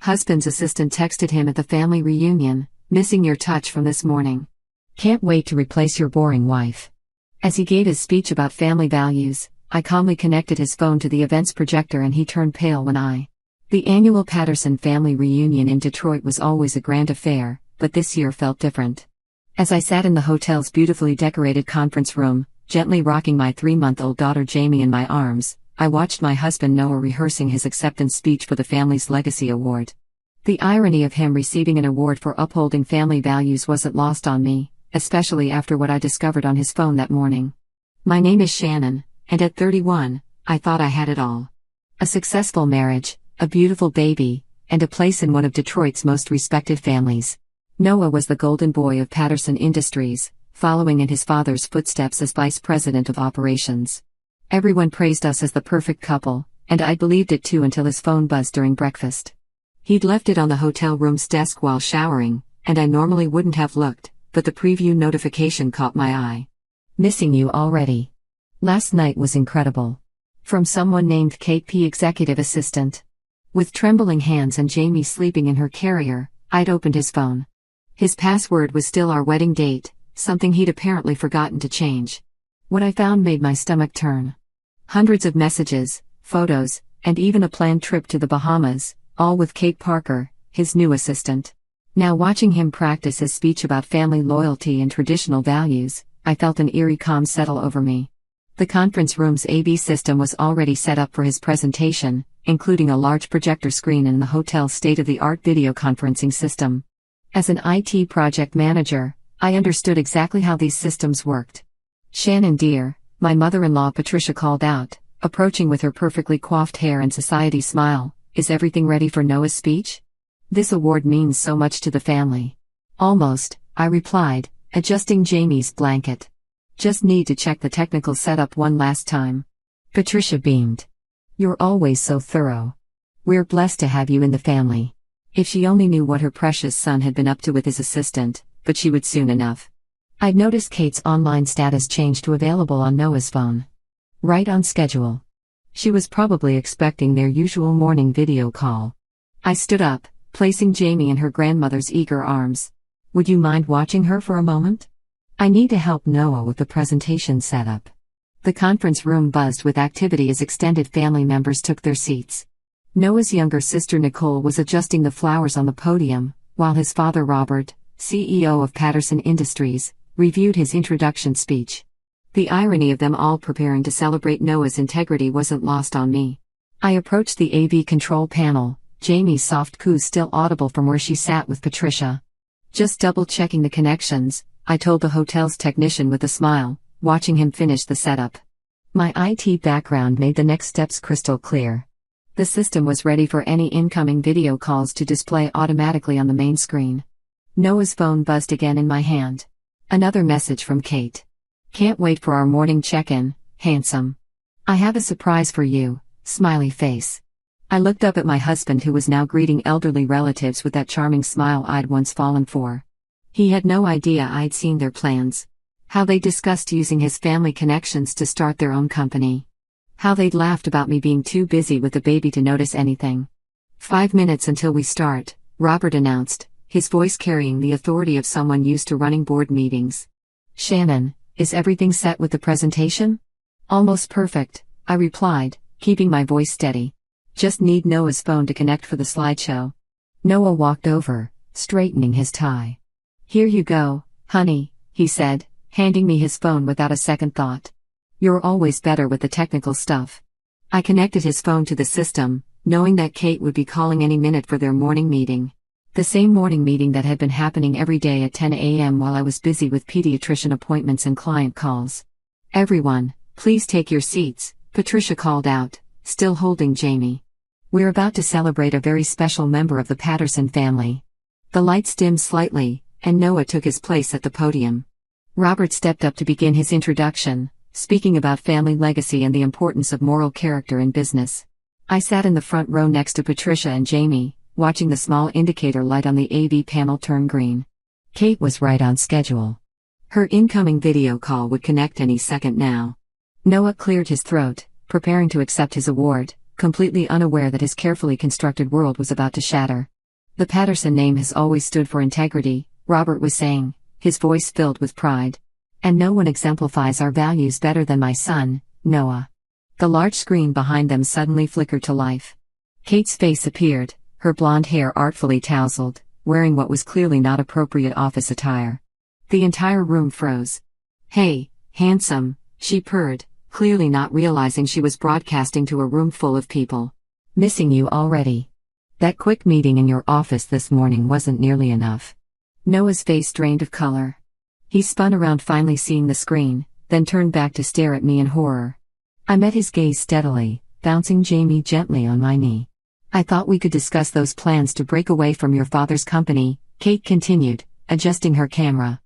Husband's assistant texted him at the family reunion, "Missing your touch from this morning. Can't wait to replace your boring wife." As he gave his speech about family values, I calmly connected his phone to the event's projector and he turned pale when The annual Patterson family reunion in Detroit was always a grand affair, but this year felt different. As I sat in the hotel's beautifully decorated conference room, gently rocking my 3-month-old daughter Jamie in my arms, I watched my husband Noah rehearsing his acceptance speech for the family's Legacy Award. The irony of him receiving an award for upholding family values wasn't lost on me, especially after what I discovered on his phone that morning. My name is Shannon, and at 31, I thought I had it all. A successful marriage, a beautiful baby, and a place in one of Detroit's most respected families. Noah was the golden boy of Patterson Industries, following in his father's footsteps as vice president of operations. Everyone praised us as the perfect couple, and I believed it too until his phone buzzed during breakfast. He'd left it on the hotel room's desk while showering, and I normally wouldn't have looked, but the preview notification caught my eye. "Missing you already. Last night was incredible." From someone named Kate P., executive assistant. With trembling hands and Jamie sleeping in her carrier, I'd opened his phone. His password was still our wedding date, something he'd apparently forgotten to change. What I found made my stomach turn. Hundreds of messages, photos, and even a planned trip to the Bahamas, all with Kate Parker, his new assistant. Now watching him practice his speech about family loyalty and traditional values, I felt an eerie calm settle over me. The conference room's AV system was already set up for his presentation, including a large projector screen and the hotel's state-of-the-art video conferencing system. As an IT project manager, I understood exactly how these systems worked. "Shannon dear," my mother-in-law Patricia called out, approaching with her perfectly coiffed hair and society smile, "is everything ready for Noah's speech? This award means so much to the family." "Almost," I replied, adjusting Jamie's blanket. "Just need to check the technical setup one last time." Patricia beamed. "You're always so thorough. We're blessed to have you in the family." If she only knew what her precious son had been up to with his assistant, but she would soon enough. I'd noticed Kate's online status changed to available on Noah's phone. Right on schedule. She was probably expecting their usual morning video call. I stood up, placing Jamie in her grandmother's eager arms. "Would you mind watching her for a moment? I need to help Noah with the presentation setup." The conference room buzzed with activity as extended family members took their seats. Noah's younger sister Nicole was adjusting the flowers on the podium, while his father Robert, CEO of Patterson Industries, reviewed his introduction speech. The irony of them all preparing to celebrate Noah's integrity wasn't lost on me. I approached the AV control panel, Jamie's soft coo still audible from where she sat with Patricia. "Just double-checking the connections," I told the hotel's technician with a smile, watching him finish the setup. My IT background made the next steps crystal clear. The system was ready for any incoming video calls to display automatically on the main screen. Noah's phone buzzed again in my hand. Another message from Kate. "Can't wait for our morning check-in, handsome. I have a surprise for you," smiley face. I looked up at my husband who was now greeting elderly relatives with that charming smile I'd once fallen for. He had no idea I'd seen their plans. How they discussed using his family connections to start their own company. How they'd laughed about me being too busy with the baby to notice anything. "5 minutes until we start," Robert announced, his voice carrying the authority of someone used to running board meetings. "Shannon, is everything set with the presentation?" "Almost perfect," I replied, keeping my voice steady. "Just need Noah's phone to connect for the slideshow." Noah walked over, straightening his tie. "Here you go, honey," he said, handing me his phone without a second thought. "You're always better with the technical stuff." I connected his phone to the system, knowing that Kate would be calling any minute for their morning meeting. The same morning meeting that had been happening every day at 10 a.m. while I was busy with pediatrician appointments and client calls. "Everyone, please take your seats," Patricia called out, still holding Jamie. "We're about to celebrate a very special member of the Patterson family." The lights dimmed slightly, and Noah took his place at the podium. Robert stepped up to begin his introduction, speaking about family legacy and the importance of moral character in business. I sat in the front row next to Patricia and Jamie, watching the small indicator light on the AV panel turn green. Kate was right on schedule. Her incoming video call would connect any second now. Noah cleared his throat, preparing to accept his award, completely unaware that his carefully constructed world was about to shatter. The Patterson name has always stood for integrity, Robert was saying, his voice filled with pride. And no one exemplifies our values better than my son, Noah. The large screen behind them suddenly flickered to life. Kate's face appeared, her blonde hair artfully tousled, wearing what was clearly not appropriate office attire. The entire room froze. "Hey, handsome," she purred, clearly not realizing she was broadcasting to a room full of people. "Missing you already. That quick meeting in your office this morning wasn't nearly enough." Noah's face drained of color. He spun around, finally seeing the screen, then turned back to stare at me in horror. I met his gaze steadily, bouncing Jamie gently on my knee. "I thought we could discuss those plans to break away from your father's company," Kate continued, adjusting her camera.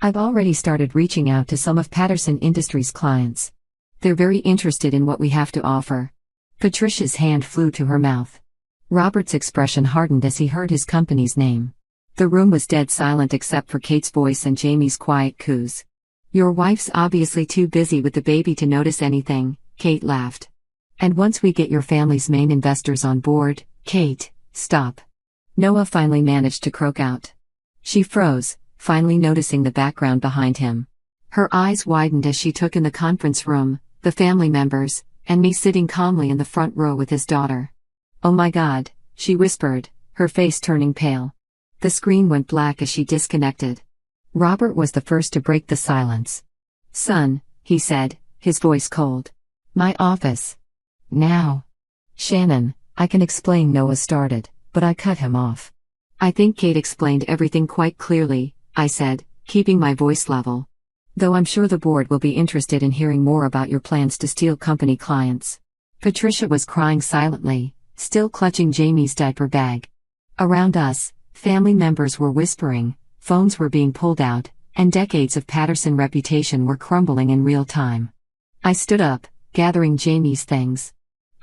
"I've already started reaching out to some of Patterson Industries' clients. They're very interested in what we have to offer." Patricia's hand flew to her mouth. Robert's expression hardened as he heard his company's name. The room was dead silent except for Kate's voice and Jamie's quiet coos. "Your wife's obviously too busy with the baby to notice anything," Kate laughed. "And once we get your family's main investors on board," Kate, stop. Noah finally managed to croak out. She froze, finally noticing the background behind him. Her eyes widened as she took in the conference room, the family members, and me sitting calmly in the front row with his daughter. "Oh my God," she whispered, her face turning pale. The screen went black as she disconnected. Robert was the first to break the silence. "Son," he said, his voice cold. "My office. Now." "Shannon, I can explain," Noah started, but I cut him off. "I think Kate explained everything quite clearly," I said, keeping my voice level. "Though I'm sure the board will be interested in hearing more about your plans to steal company clients." Patricia was crying silently, still clutching Jamie's diaper bag. Around us, family members were whispering, phones were being pulled out, and decades of Patterson reputation were crumbling in real time. I stood up, gathering Jamie's things.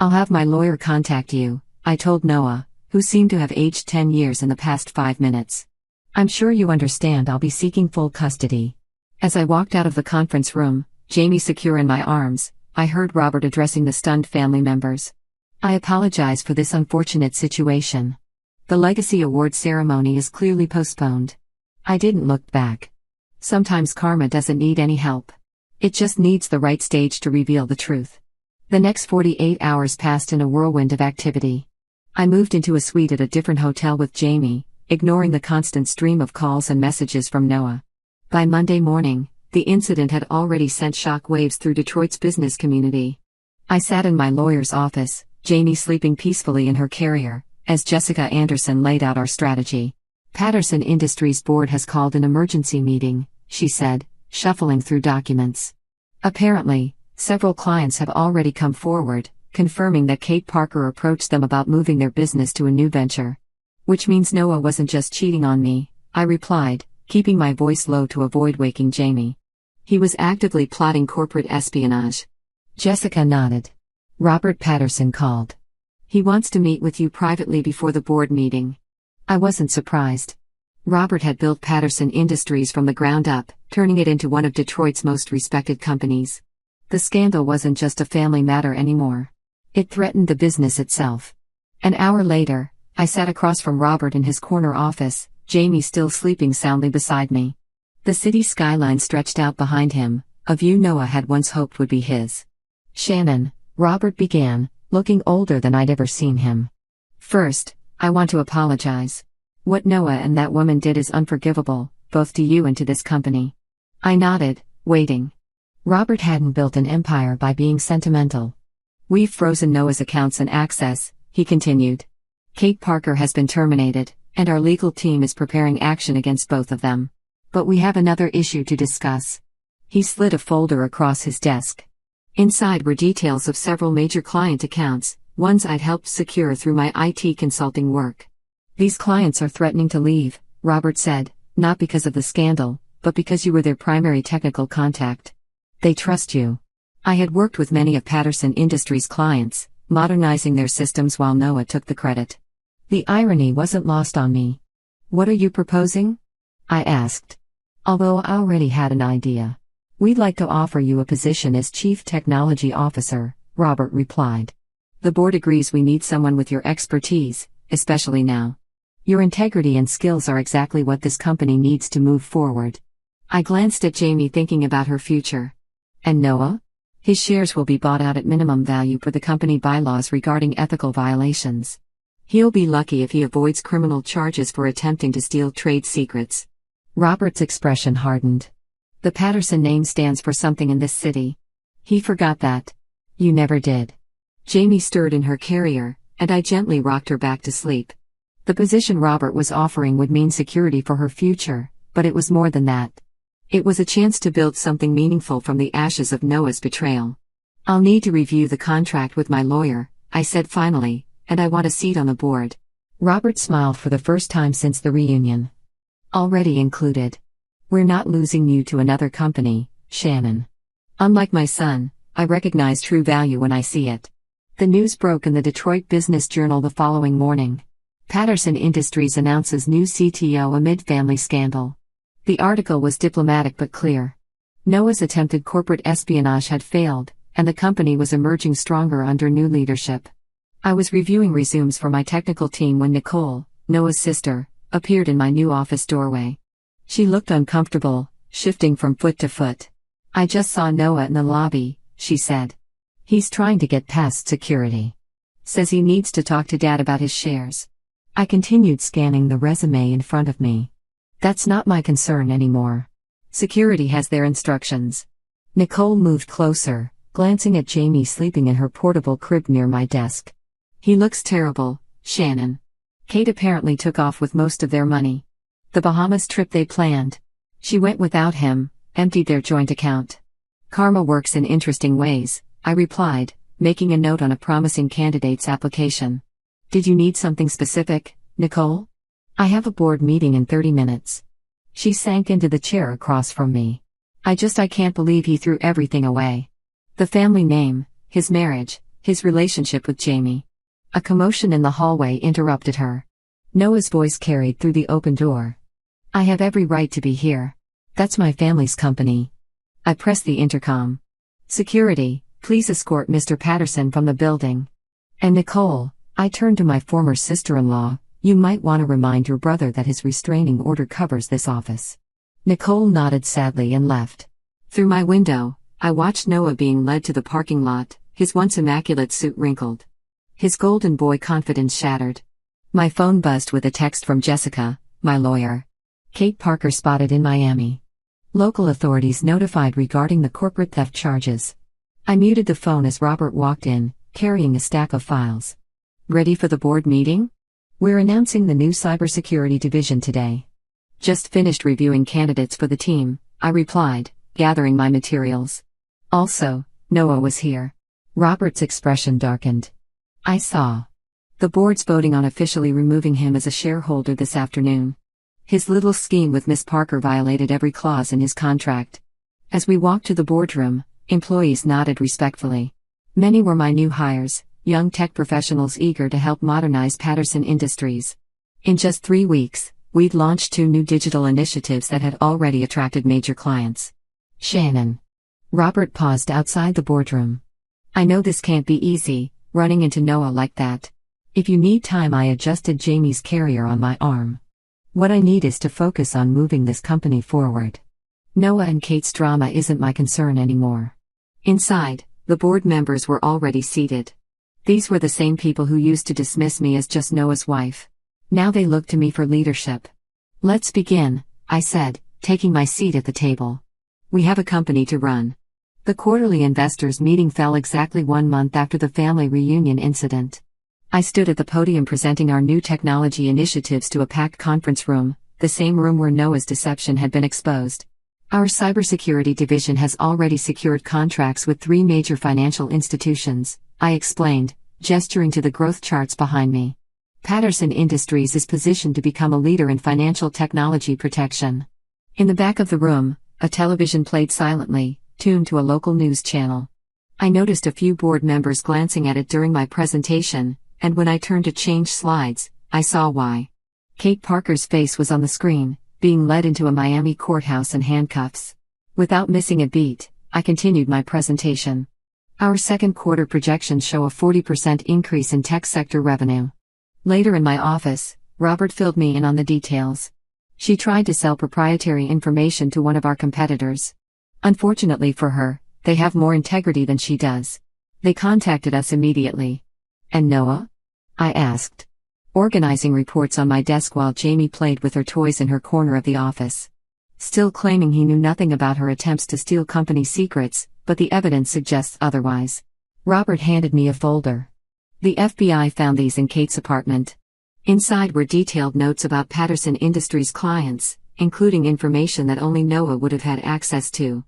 "I'll have my lawyer contact you," I told Noah, who seemed to have aged 10 years in the past 5 minutes. "I'm sure you understand I'll be seeking full custody." As I walked out of the conference room, Jamie secure in my arms, I heard Robert addressing the stunned family members. "I apologize for this unfortunate situation. The Legacy Award ceremony is clearly postponed." I didn't look back. Sometimes karma doesn't need any help. It just needs the right stage to reveal the truth. The next 48 hours passed in a whirlwind of activity. I moved into a suite at a different hotel with Jamie, ignoring the constant stream of calls and messages from Noah. By Monday morning, the incident had already sent shock waves through Detroit's business community. I sat in my lawyer's office, Jamie sleeping peacefully in her carrier, as Jessica Anderson laid out our strategy. "Patterson Industries board has called an emergency meeting," she said, shuffling through documents. "Apparently, several clients have already come forward, confirming that Kate Parker approached them about moving their business to a new venture." "Which means Noah wasn't just cheating on me," I replied, keeping my voice low to avoid waking Jamie. "He was actively plotting corporate espionage." Jessica nodded. "Robert Patterson called. He wants to meet with you privately before the board meeting." I wasn't surprised. Robert had built Patterson Industries from the ground up, turning it into one of Detroit's most respected companies. The scandal wasn't just a family matter anymore. It threatened the business itself. An hour later, I sat across from Robert in his corner office, Jamie still sleeping soundly beside me. The city skyline stretched out behind him, a view Noah had once hoped would be his. "Shannon," Robert began, looking older than I'd ever seen him. "First, I want to apologize. What Noah and that woman did is unforgivable, both to you and to this company." I nodded, waiting. Robert hadn't built an empire by being sentimental. "We've frozen Noah's accounts and access," he continued. "Kate Parker has been terminated, and our legal team is preparing action against both of them. But we have another issue to discuss." He slid a folder across his desk. Inside were details of several major client accounts, ones I'd helped secure through my IT consulting work. "These clients are threatening to leave," Robert said, "not because of the scandal, but because you were their primary technical contact. They trust you." I had worked with many of Patterson Industries' clients, modernizing their systems while Noah took the credit. The irony wasn't lost on me. "What are you proposing?" I asked. Although I already had an idea. "We'd like to offer you a position as Chief Technology Officer," Robert replied. "The board agrees we need someone with your expertise, especially now. Your integrity and skills are exactly what this company needs to move forward. I glanced at Jamie, thinking about her future. And Noah? His shares will be bought out at minimum value per the company bylaws regarding ethical violations. He'll be lucky if he avoids criminal charges for attempting to steal trade secrets. Robert's expression hardened. The Patterson name stands for something in this city. He forgot that. You never did. Jamie stirred in her carrier, and I gently rocked her back to sleep. The position Robert was offering would mean security for her future, but it was more than that. It was a chance to build something meaningful from the ashes of Noah's betrayal. I'll need to review the contract with my lawyer, I said finally, and I want a seat on the board. Robert smiled for the first time since the reunion. Already included. We're not losing you to another company, Shannon. Unlike my son, I recognize true value when I see it. The news broke in the Detroit Business Journal the following morning. Patterson Industries announces new CTO amid family scandal. The article was diplomatic but clear. Noah's attempted corporate espionage had failed, and the company was emerging stronger under new leadership. I was reviewing resumes for my technical team when Nicole, Noah's sister, appeared in my new office doorway. She looked uncomfortable, shifting from foot to foot. I just saw Noah in the lobby, she said. He's trying to get past security. Says he needs to talk to Dad about his shares. I continued scanning the resume in front of me. That's not my concern anymore. Security has their instructions. Nicole moved closer, glancing at Jamie sleeping in her portable crib near my desk. He looks terrible, Shannon. Kate apparently took off with most of their money. The Bahamas trip they planned. She went without him, emptied their joint account. Karma works in interesting ways, I replied, making a note on a promising candidate's application. Did you need something specific, Nicole? I have a board meeting in 30 minutes. She sank into the chair across from me. I can't believe he threw everything away. The family name, his marriage, his relationship with Jamie. A commotion in the hallway interrupted her. Noah's voice carried through the open door. I have every right to be here. That's my family's company. I pressed the intercom. Security, please escort Mr. Patterson from the building. And Nicole, I turned to my former sister-in-law, you might want to remind your brother that his restraining order covers this office. Nicole nodded sadly and left. Through my window, I watched Noah being led to the parking lot, his once immaculate suit wrinkled. His golden boy confidence shattered. My phone buzzed with a text from Jessica, my lawyer. Kate Parker spotted in Miami. Local authorities notified regarding the corporate theft charges. I muted the phone as Robert walked in, carrying a stack of files. Ready for the board meeting? We're announcing the new cybersecurity division today. Just finished reviewing candidates for the team, I replied, gathering my materials. Also, Noah was here. Robert's expression darkened. I saw. The board's voting on officially removing him as a shareholder this afternoon. His little scheme with Miss Parker violated every clause in his contract. As we walked to the boardroom, employees nodded respectfully. Many were my new hires, young tech professionals eager to help modernize Patterson Industries. In just 3 weeks, we'd launched 2 new digital initiatives that had already attracted major clients. Shannon. Robert paused outside the boardroom. I know this can't be easy, running into Noah like that. If you need time, I adjusted Jamie's carrier on my arm. What I need is to focus on moving this company forward. Noah and Kate's drama isn't my concern anymore. Inside, the board members were already seated. These were the same people who used to dismiss me as just Noah's wife. Now they looked to me for leadership. Let's begin, I said, taking my seat at the table. We have a company to run. The quarterly investors meeting fell exactly 1 month after the family reunion incident. I stood at the podium presenting our new technology initiatives to a packed conference room, the same room where Noah's deception had been exposed. Our cybersecurity division has already secured contracts with 3 major financial institutions, I explained, gesturing to the growth charts behind me. Patterson Industries is positioned to become a leader in financial technology protection. In the back of the room, a television played silently, tuned to a local news channel. I noticed a few board members glancing at it during my presentation, and when I turned to change slides, I saw why. Kate Parker's face was on the screen, being led into a Miami courthouse in handcuffs. Without missing a beat, I continued my presentation. Our second quarter projections show a 40% increase in tech sector revenue. Later in my office, Robert filled me in on the details. She tried to sell proprietary information to one of our competitors. Unfortunately for her, they have more integrity than she does. They contacted us immediately. And Noah? I asked. Organizing reports on my desk while Jamie played with her toys in her corner of the office. Still claiming he knew nothing about her attempts to steal company secrets, but the evidence suggests otherwise. Robert handed me a folder. The FBI found these in Kate's apartment. Inside were detailed notes about Patterson Industries' clients, including information that only Noah would have had access to.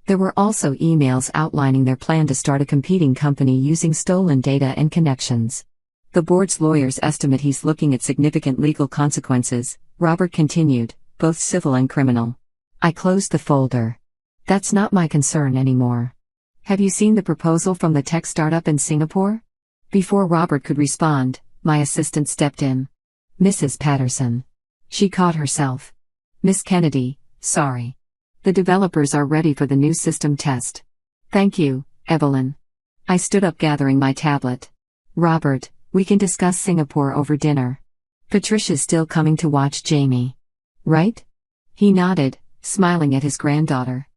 There were also emails outlining their plan to start a competing company using stolen data and connections. The board's lawyers estimate he's looking at significant legal consequences, Robert continued, both civil and criminal. I closed the folder. That's not my concern anymore. Have you seen the proposal from the tech startup in Singapore? Before Robert could respond, my assistant stepped in. Mrs. Patterson. She caught herself. Miss Kennedy, sorry. The developers are ready for the new system test. Thank you, Evelyn. I stood up gathering my tablet. Robert, we can discuss Singapore over dinner. Patricia's still coming to watch Jamie. Right? He nodded, smiling at his granddaughter.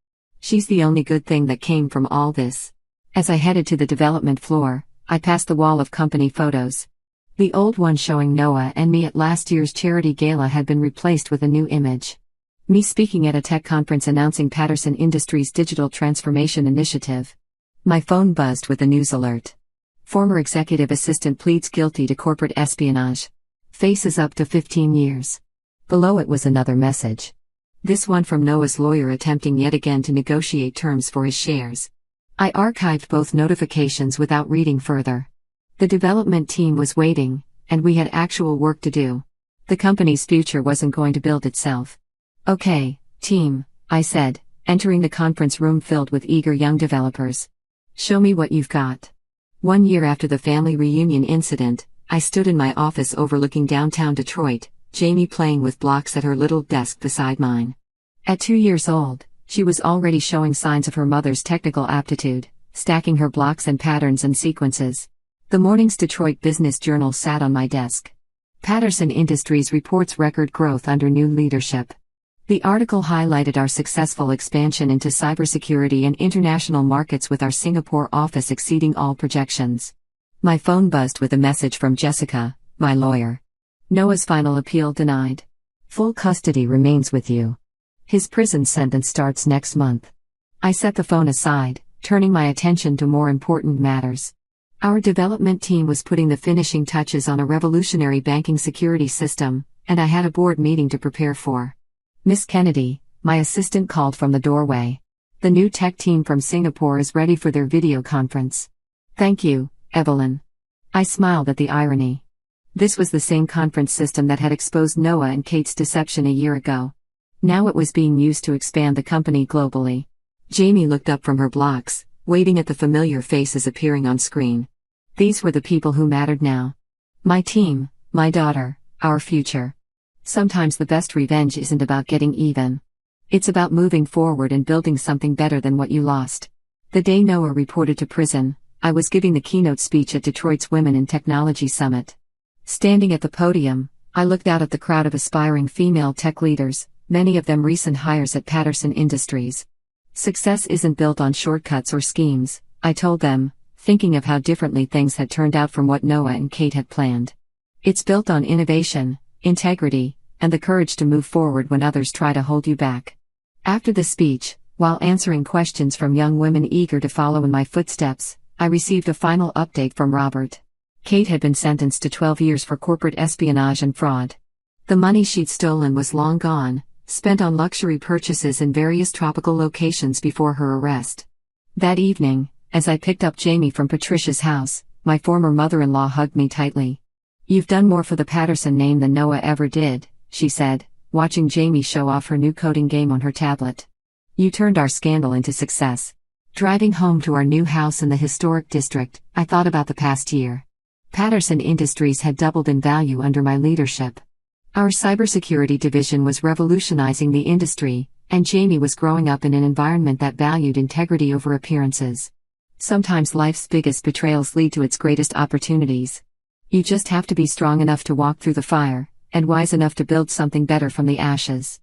She's the only good thing that came from all this. As I headed to the development floor, I passed the wall of company photos. The old one showing Noah and me at last year's charity gala had been replaced with a new image. Me speaking at a tech conference announcing Patterson Industries' digital transformation initiative. My phone buzzed with a news alert. Former executive assistant pleads guilty to corporate espionage. Faces up to 15 years. Below it was another message. This one from Noah's lawyer attempting yet again to negotiate terms for his shares. I archived both notifications without reading further. The development team was waiting, and we had actual work to do. The company's future wasn't going to build itself. Okay, team, I said, entering the conference room filled with eager young developers. Show me what you've got. 1 year after the family reunion incident, I stood in my office overlooking downtown Detroit, Jamie playing with blocks at her little desk beside mine. At 2 years old, she was already showing signs of her mother's technical aptitude, stacking her blocks and patterns and sequences. The morning's Detroit Business Journal sat on my desk. Patterson Industries reports record growth under new leadership. The article highlighted our successful expansion into cybersecurity and international markets with our Singapore office exceeding all projections. My phone buzzed with a message from Jessica, my lawyer. Noah's final appeal denied. Full custody remains with you. His prison sentence starts next month. I set the phone aside, turning my attention to more important matters. Our development team was putting the finishing touches on a revolutionary banking security system, and I had a board meeting to prepare for. Miss Kennedy, my assistant called from the doorway. The new tech team from Singapore is ready for their video conference. Thank you, Evelyn. I smiled at the irony. This was the same conference system that had exposed Noah and Kate's deception a year ago. Now it was being used to expand the company globally. Jamie looked up from her blocks, waving at the familiar faces appearing on screen. These were the people who mattered now. My team, my daughter, our future. Sometimes the best revenge isn't about getting even. It's about moving forward and building something better than what you lost. The day Noah reported to prison, I was giving the keynote speech at Detroit's Women in Technology Summit. Standing at the podium, I looked out at the crowd of aspiring female tech leaders, many of them recent hires at Patterson Industries. Success isn't built on shortcuts or schemes, I told them, thinking of how differently things had turned out from what Noah and Kate had planned. It's built on innovation, integrity, and the courage to move forward when others try to hold you back. After the speech, while answering questions from young women eager to follow in my footsteps, I received a final update from Robert. Kate had been sentenced to 12 years for corporate espionage and fraud. The money she'd stolen was long gone, spent on luxury purchases in various tropical locations before her arrest. That evening, as I picked up Jamie from Patricia's house, my former mother-in-law hugged me tightly. You've done more for the Patterson name than Noah ever did, she said, watching Jamie show off her new coding game on her tablet. You turned our scandal into success. Driving home to our new house in the historic district, I thought about the past year. Patterson Industries had doubled in value under my leadership. Our cybersecurity division was revolutionizing the industry, and Jamie was growing up in an environment that valued integrity over appearances. Sometimes life's biggest betrayals lead to its greatest opportunities. You just have to be strong enough to walk through the fire, and wise enough to build something better from the ashes.